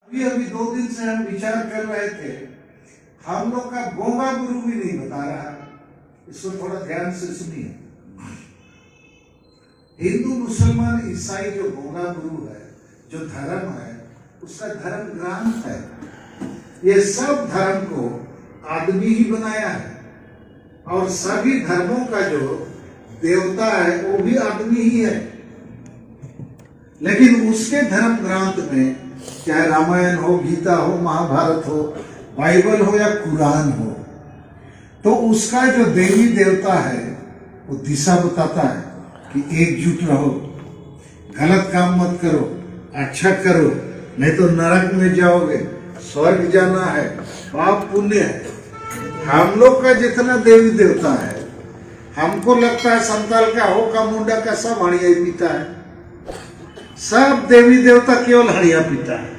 अभी 2 दिन से हम विचार कर रहे थे, हम लोग का गोंगा गुरु भी नहीं बता रहा, इसको थोड़ा ध्यान से सुनिए। हिंदू मुसलमान ईसाई जो गोंगा गुरु है, जो धर्म है, उसका धर्म ग्रंथ है। ये सब धर्म को आदमी ही बनाया है और सभी धर्मों का जो देवता है वो भी आदमी ही है। लेकिन उसके धर्म ग्रंथ में चाहे रामायण हो, गीता हो, महाभारत हो, बाइबल हो या कुरान हो, तो उसका जो देवी देवता है वो दिशा बताता है कि एकजुट रहो, गलत काम मत करो, अच्छा करो, नहीं तो नरक में जाओगे, स्वर्ग जाना है, पाप पुण्य है। हम लोग का जितना देवी देवता है, हमको लगता है संताल का हो का मुंडा का सब हड़िया पीता है, सब देवी देवता केवल हड़िया पीता है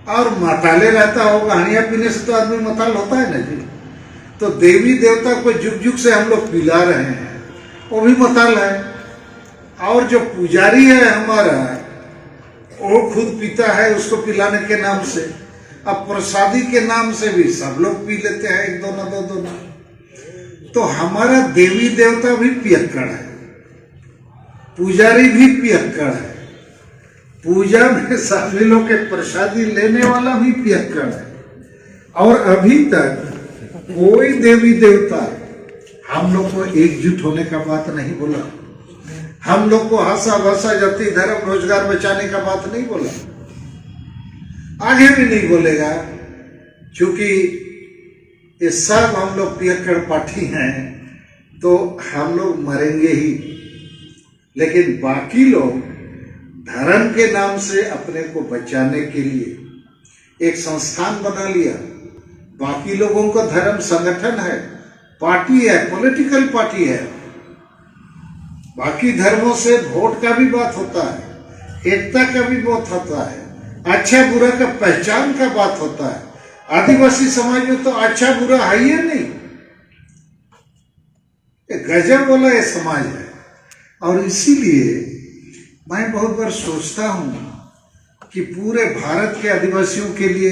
और मताले रहता होगा। हड़िया पीने से तो आदमी मताल होता है ना जी। तो देवी देवता को जुग जुग से हम लोग पिला रहे हैं, वो भी मताल है। और जो पुजारी है हमारा, वो खुद पीता है उसको पिलाने के नाम से। अब प्रसादी के नाम से भी सब लोग पी लेते हैं, एक दो ना दो ना। तो हमारा देवी देवता भी पियक्कड़ है, पुजारी भी पियक्कड़ है, पूजा में सभी लोग के प्रसादी लेने वाला भी पियक्कड़ है। और अभी तक कोई देवी देवता हम लोग को एकजुट होने का बात नहीं बोला, हम लोग को हंसा भसा जाति धर्म रोजगार बचाने का बात नहीं बोला, आगे भी नहीं बोलेगा, क्योंकि ये सब हम लोग पियक्कड़ पाठी हैं तो हम लोग मरेंगे ही। लेकिन बाकी लोग धर्म के नाम से अपने को बचाने के लिए एक संस्थान बना लिया। बाकी लोगों का धर्म संगठन है, पार्टी है, पॉलिटिकल पार्टी है। बाकी धर्मों से वोट का भी बात होता है, एकता का भी बात होता है, अच्छा बुरा का पहचान का बात होता है। आदिवासी समाज में तो अच्छा बुरा है ही नहीं, गजब वाला ये समाज है। और इसीलिए मैं बहुत बार सोचता हूं कि पूरे भारत के आदिवासियों के लिए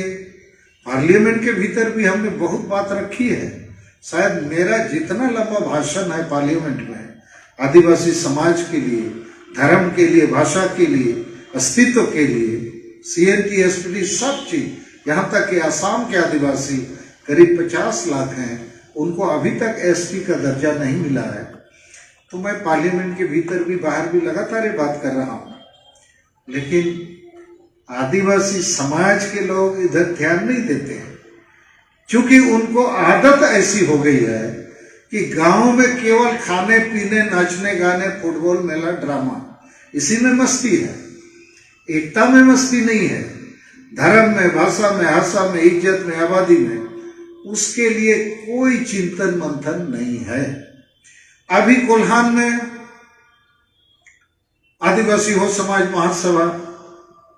पार्लियामेंट के भीतर भी हमने बहुत बात रखी है। शायद मेरा जितना लंबा भाषण है पार्लियामेंट में आदिवासी समाज के लिए, धर्म के लिए, भाषा के लिए, अस्तित्व के लिए, CNT, SPD सब चीज, यहाँ तक कि असम के आदिवासी करीब 50 लाख हैं, उनको अभी तक SP का दर्जा नहीं मिला है। तो मैं पार्लियामेंट के भीतर भी बाहर भी लगातार ये बात कर रहा हूँ, लेकिन आदिवासी समाज के लोग इधर ध्यान नहीं देते हैं, क्योंकि उनको आदत ऐसी हो गई है कि गांव में केवल खाने पीने, नाचने गाने, फुटबॉल, मेला, ड्रामा, इसी में मस्ती है, एकता में मस्ती नहीं है। धर्म में, भाषा में, आशा में, इज्जत में, आबादी में उसके लिए कोई चिंतन मंथन नहीं है। अभी कोल्हान में आदिवासी हो समाज महासभा,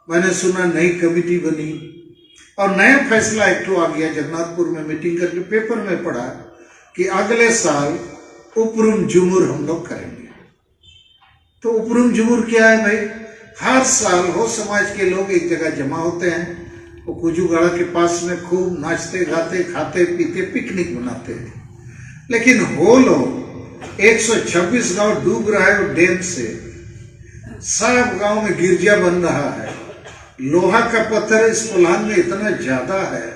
मैंने सुना नई कमिटी बनी और नया फैसला एक तो आ गया। जगन्नाथपुर में मीटिंग करके पेपर में पढ़ा कि अगले साल उपरुम जुमुर हम लोग करेंगे। तो उपरुम जुमुर क्या है भाई? हर साल हो समाज के लोग एक जगह जमा होते हैं, वो कुजूगढ़ा के पास में खूब नाचते गाते, खाते पीते, पिकनिक मनाते हैं। लेकिन हो लोग 126 गांव डूब रहा है डैम से, सब गांव में गिरजा बन रहा है, लोहा का पत्थर इस कोल्हान में इतना ज्यादा है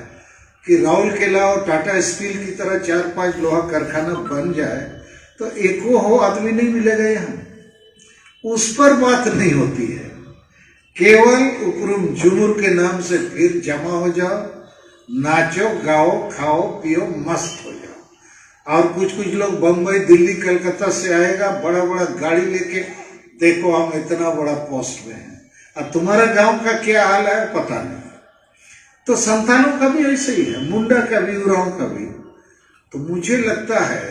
कि राउरकेला और टाटा स्टील की तरह 4-5 लोहा कारखाना बन जाए तो एको हो आदमी नहीं मिलेगा यहाँ। उस पर बात नहीं होती है, केवल उपरुम जुमुर के नाम से फिर जमा हो जाओ, नाचो गाओ, खाओ पियो, मस्त हो जाओ। और कुछ कुछ लोग बम्बई, दिल्ली, कलकत्ता से आएगा बड़ा बड़ा गाड़ी लेके, देखो हम इतना बड़ा पोस्ट में हैं, अब तुम्हारा गांव का क्या हाल है पता नहीं। तो संतानों का भी ऐसे ही है, मुंडा का भी, उरांव का भी। तो मुझे लगता है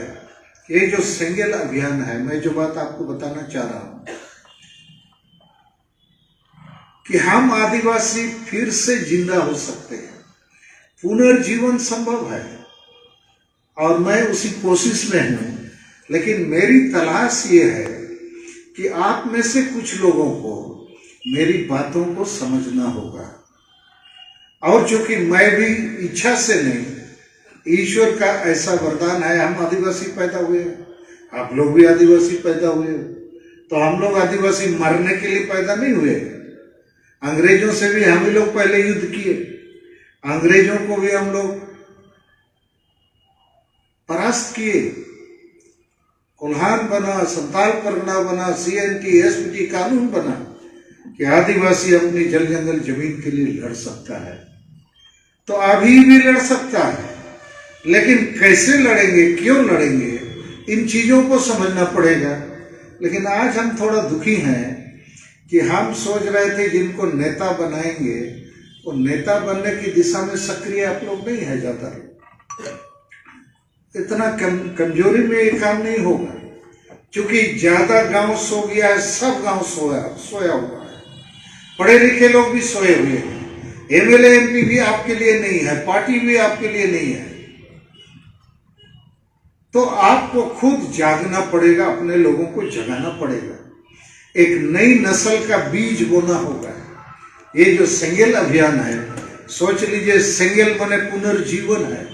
कि ये जो सेंगेल अभियान है, मैं जो बात आपको बताना चाह रहा हूं कि हम आदिवासी फिर से जिंदा हो सकते हैं, पुनर्जीवन संभव है और मैं उसी कोशिश में हूं। लेकिन मेरी तलाश ये है कि आप में से कुछ लोगों को मेरी बातों को समझना होगा। और चूंकि मैं भी इच्छा से नहीं, ईश्वर का ऐसा वरदान है, हम आदिवासी पैदा हुए, आप लोग भी आदिवासी पैदा हुए, तो हम लोग आदिवासी मरने के लिए पैदा नहीं हुए। अंग्रेजों से भी हम ही लोग पहले युद्ध किए, अंग्रेजों को भी हम लोग परास्त किए। कोल्हान बना, संताल परगना बना, CNT SPT कानून बना कि आदिवासी अपनी जल जंगल जमीन के लिए लड़ सकता है। तो अभी भी लड़ सकता है, लेकिन कैसे लड़ेंगे, क्यों लड़ेंगे, इन चीजों को समझना पड़ेगा। लेकिन आज हम थोड़ा दुखी हैं कि हम सोच रहे थे जिनको नेता बनाएंगे, वो नेता बनने की दिशा में सक्रिय आप लोग नहीं है ज्यादा। इतना कमजोरी में ये काम नहीं होगा, क्योंकि ज्यादा गांव सो गया है, सब गांव सोया हुआ है, पढ़े लिखे लोग भी सोए हुए हैं, MLA MP भी आपके लिए नहीं है, पार्टी भी आपके लिए नहीं है। तो आपको खुद जागना पड़ेगा, अपने लोगों को जगाना पड़ेगा, एक नई नस्ल का बीज बोना होगा। ये जो सेंगेल अभियान है, सोच लीजिए, सेंगेल माने पुनर्जीवन है,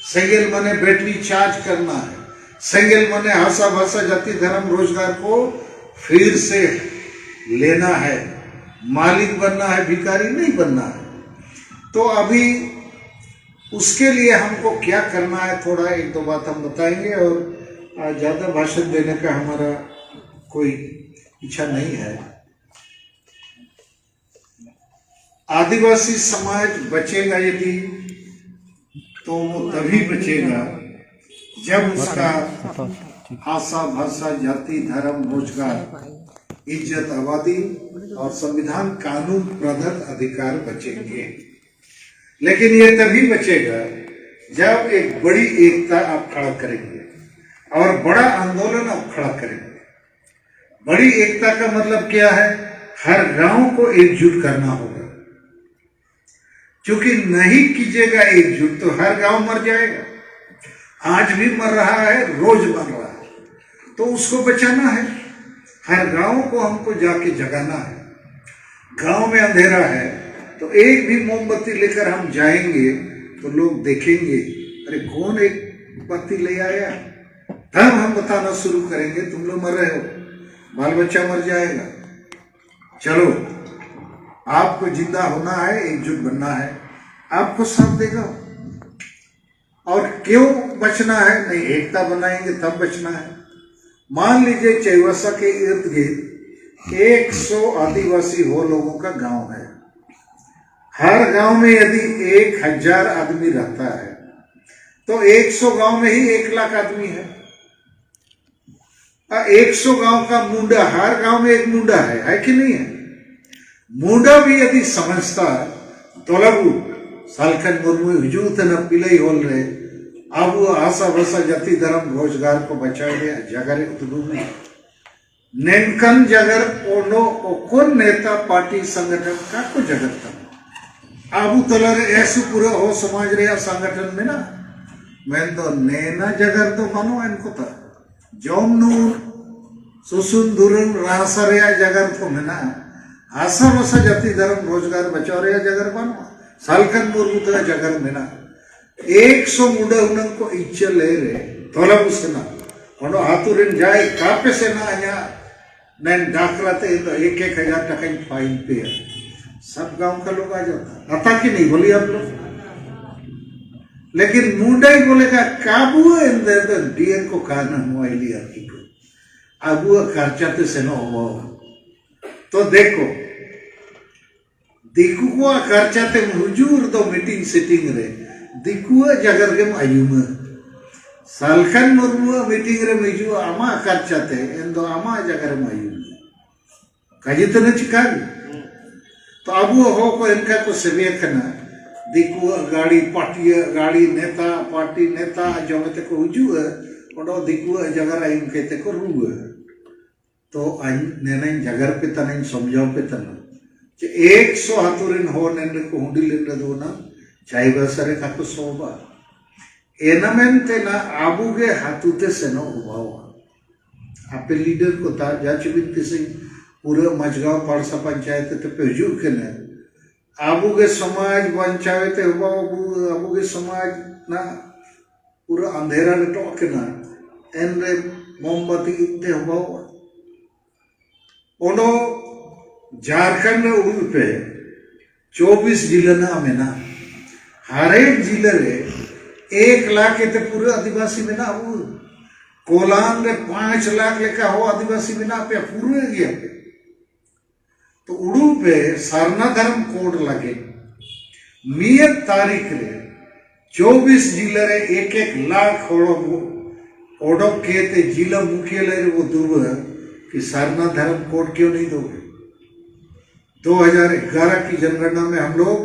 सेंगेल माने बैटरी चार्ज करना है, सेंगेल माने आशा भाषा जाति धर्म रोजगार को फिर से लेना है, मालिक बनना है, भिखारी नहीं बनना है। तो अभी उसके लिए हमको क्या करना है, थोड़ा एक दो बात हम बताएंगे, और ज्यादा भाषण देने का हमारा कोई इच्छा नहीं है। आदिवासी समाज बचेगा यदि, तो वो तभी बचेगा जब उसका आशा भाषा जाति धर्म रोजगार इज्जत आबादी और संविधान कानून प्रदत्त अधिकार बचेंगे। लेकिन ये तभी बचेगा जब एक बड़ी एकता आप खड़ा करेंगे और बड़ा आंदोलन आप खड़ा करेंगे। बड़ी एकता का मतलब क्या है? हर गांव को एकजुट करना होगा, क्योंकि नहीं कीजिएगा एकजुट तो हर गांव मर जाएगा। आज भी मर रहा है, रोज मर रहा है, तो उसको बचाना है। हर गांव को हमको जाके जगाना है। गांव में अंधेरा है तो एक भी मोमबत्ती लेकर हम जाएंगे तो लोग देखेंगे, अरे कौन एक बत्ती ले आया, तब हम बताना शुरू करेंगे तुम लोग मर रहे हो, बाल बच्चा मर जाएगा। चलो, आपको जिंदा होना है, एकजुट बनना है, आपको साथ देगा। और क्यों बचना है? नहीं, एकता बनाएंगे तब बचना है। मान लीजिए चैवसा के इर्द गिर्द 100 आदिवासी हो लोगों का गांव है। हर गांव में यदि 1000 आदमी रहता है तो 100 गांव में ही 1 लाख आदमी है। 100 गांव का मुंडा, हर गांव में एक मुंडा है कि नहीं है? मुंडा भी यदि समझता तोलगु सालखन मुर्मू हिजूत न पिलई होल रहे, अब वो आशा भाषा जाति धर्म रोजगार को बचाए जगह उतरूंगी नेनकन जगर ओनो ओकोन नेता पार्टी संगठन का को जगत का आबू तलर ऐसे पूरा हो समाज रे संगठन में ना मैं तो नैना जगर तो बनो इनको था जौमनूर सुसुन दुरुन रासरे जगर तो में ना आशा भाषा जाति धर्म रोजगार बचाओ रे जगर बनो सालखन मुर्मू तो जगर में ना 100 मुंडा उनको इच्छा ले रहे तोला उसना और हाथुरिन जाए कापे से ना आया नैन डाकराते तो 1,000 टका फाइन पे है। सब गांव का लोग आ जाता आता कि नहीं बोलिए आप लोग। लेकिन मुंडा ही बोलेगा काबू अंदर तो डीएन को कहना हुआ लिया को अब वो खर्चाते से ना हुआ तो देखो दिकु को खर्चाते हुजूर तो मीटिंग सिटिंग रे दिकुआ जगर के आयुमा सालखन मुर्मू मीटिंग रे मिजू आमा खर्चाते एंदो आमा जगर में आयुमा काजित न चिका तो अब हो को इनका को सेवे खना दिकुआ गाड़ी पार्टी गाड़ी नेता पार्टी नेता जो में को हुजू ओडो दिकुआ जगर आयुम कहते को रू तो अन नेन जगर पे तन समझाओ पे तन 100 हाथुरिन हो नेन को हुंडी लेने दो ना चाहे बसरे का को सोबा एनामेंटे ना आबुगे हाथुते से ना उबावा आपे लीडर को था जाचबिन किसी पूरे मजगांव पाड़सा पंचायत ते पेजू के ने आबुगे समाज बंचावे ते आबुगे समाज ना पूरा अंधेरा रे टोकना एन रे मोमबत्ती इतने हुआ ओनो झारखंड उड़ पे 24 जिले ना में ना हर एक जिले रे 1 लाख ते पूरे आदिवासी में ना वो कोलान रे 5 लाख लेका हो आदिवासी में ना पे पूरे गया पे तो उड़ू पे सारना धर्म कोड लगे नियत तारीख रे 24 जिले रे 1-1 लाख ओडो के ते जिला मुख्यालय रे वो दुर्व कि सारना धर्म कोड क्यों नहीं दोगे 2011 की जनगणना में हम लोग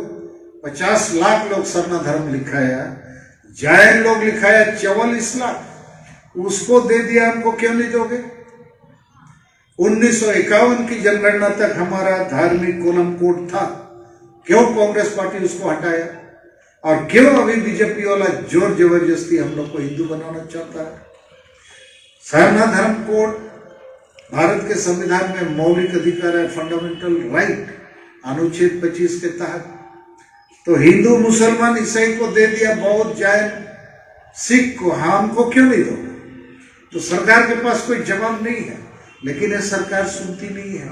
50 लाख लोग सरना धर्म लिखा है जैन लोग लिखा है 44 लाख उसको दे दिया हमको क्यों नहीं दोगे 1951 की जनगणना तक हमारा धार्मिक कोलम कोड था क्यों कांग्रेस पार्टी उसको हटाया और क्यों अभी बीजेपी वाला जोर जबरदस्ती हम लोग को हिंदू बनाना चाहता है सरना धर्म कोड भारत के संविधान में मौलिक अधिकार है फंडामेंटल राइट अनुच्छेद 25 के तहत तो हिंदू मुसलमान ईसाई को दे दिया बौद्ध जैन सिख को हमको क्यों नहीं दो तो सरकार के पास कोई जवाब नहीं है लेकिन ये सरकार सुनती नहीं है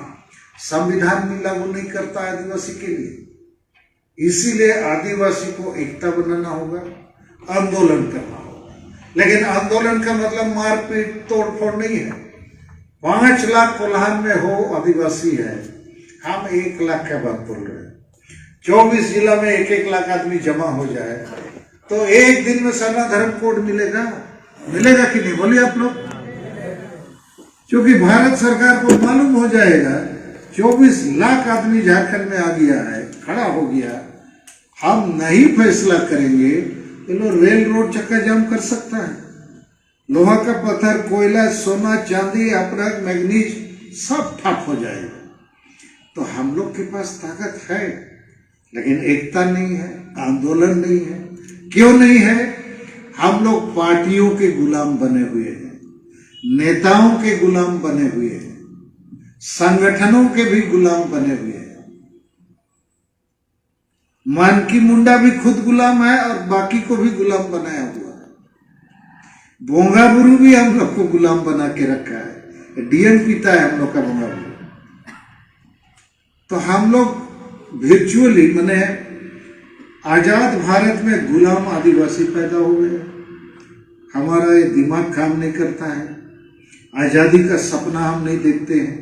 संविधान भी लागू नहीं करता आदिवासी के लिए इसीलिए आदिवासी को एकता बनाना होगा आंदोलन करना होगा लेकिन आंदोलन का मतलब मारपीट तोड़फोड़ नहीं है 5 लाख कोल्हान में हो आदिवासी है हम 1 लाख का बात बोल रहे हैं 24 जिला में 1-1 लाख आदमी जमा हो जाए तो एक दिन में सरना धर्म कोड मिलेगा कि नहीं बोलिए आप लोग क्योंकि भारत सरकार को मालूम हो जाएगा 24 लाख आदमी झारखंड में आ गया है खड़ा हो गया हम नहीं फैसला करेंगे तो लोग रेल रोड चक्का जाम कर सकता है लोहा का पत्थर कोयला सोना चांदी अपराग मैग्नीज सब ठप हो जाएगा तो हम लोग के पास ताकत है लेकिन एकता नहीं है आंदोलन नहीं है क्यों नहीं है हम लोग पार्टियों के गुलाम बने हुए हैं नेताओं के गुलाम बने हुए हैं संगठनों के भी गुलाम बने हुए हैं मानकी मुंडा भी खुद गुलाम है और बाकी को भी गुलाम बनाया हुआ है बोंगा बुरु भी हम लोग को गुलाम बना के रखा है डीएम पीता है हम लोग का बोंगा बुरु तो हम लोग वर्चुअली माने आजाद भारत में गुलाम आदिवासी पैदा हो गए हमारा ये दिमाग काम नहीं करता है आजादी का सपना हम नहीं देखते हैं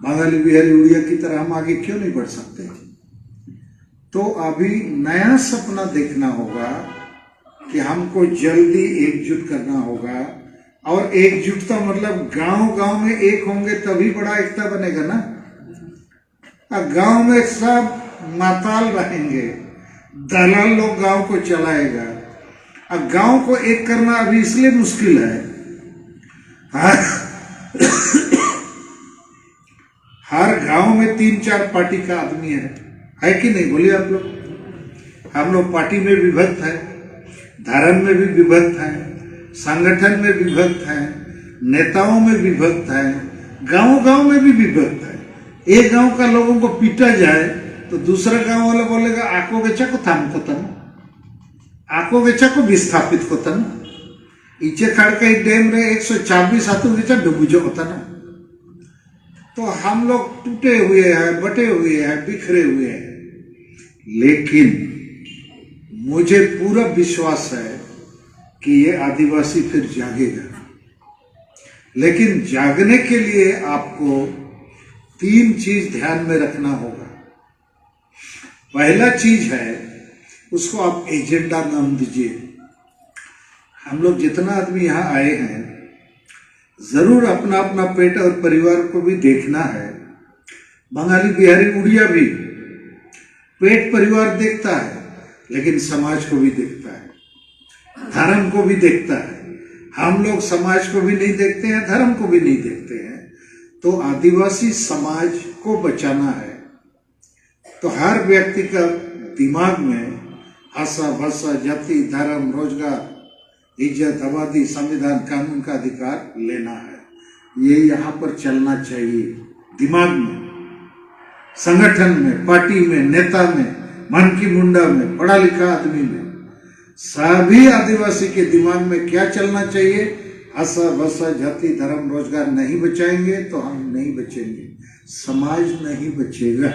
बंगाली बिहारी उड़िया की तरह हम आगे क्यों नहीं बढ़ सकते तो अभी नया सपना देखना होगा कि हमको जल्दी एकजुट करना होगा और एकजुटता मतलब गांव में एक होंगे तभी बड़ा एकता बनेगा ना गांव में सब माताल रहेंगे दलाल लोग गांव को चलाएगा अब गांव को एक करना अभी इसलिए मुश्किल है हर गांव में 3-4 पार्टी का आदमी है कि नहीं बोलिए आप लोग हम लोग पार्टी में विभक्त है धर्म में भी विभक्त है संगठन में विभक्त है नेताओं में विभक्त है गांव में भी विभक्त है एक गांव का लोगों को पीटा जाए तो दूसरा गांव वाला बोलेगा आको बेचा को थाम को तन आको बेचा को विस्थापित को तन इचे खड़का डैम रे 126 हाथों बेचा डुबुजो होता ना तो हम लोग टूटे हुए हैं बटे हुए हैं बिखरे हुए हैं लेकिन मुझे पूरा विश्वास है कि ये आदिवासी फिर जागेगा लेकिन जागने के लिए आपको 3 चीज ध्यान में रखना होगा पहला चीज है उसको आप एजेंडा नाम दीजिए हम लोग जितना आदमी यहाँ आए हैं जरूर अपना अपना पेट और परिवार को भी देखना है बंगाली बिहारी उड़िया भी पेट परिवार देखता है लेकिन समाज को भी देखता है धर्म को भी देखता है हम लोग समाज को भी नहीं देखते हैं धर्म को भी नहीं देखते हैं तो आदिवासी समाज को बचाना है तो हर व्यक्ति का दिमाग में आशा भाषा जाति धर्म रोजगार इज्जत आबादी संविधान कानून का अधिकार लेना है ये यहाँ पर चलना चाहिए दिमाग में संगठन में पार्टी में नेता में मन की मुंडा में, पढ़ा लिखा आदमी में, सभी आदिवासी के दिमाग में क्या चलना चाहिए? आशा भाषा जाति धर्म रोजगार नहीं बचाएंगे तो हम नहीं बचेंगे, समाज नहीं बचेगा।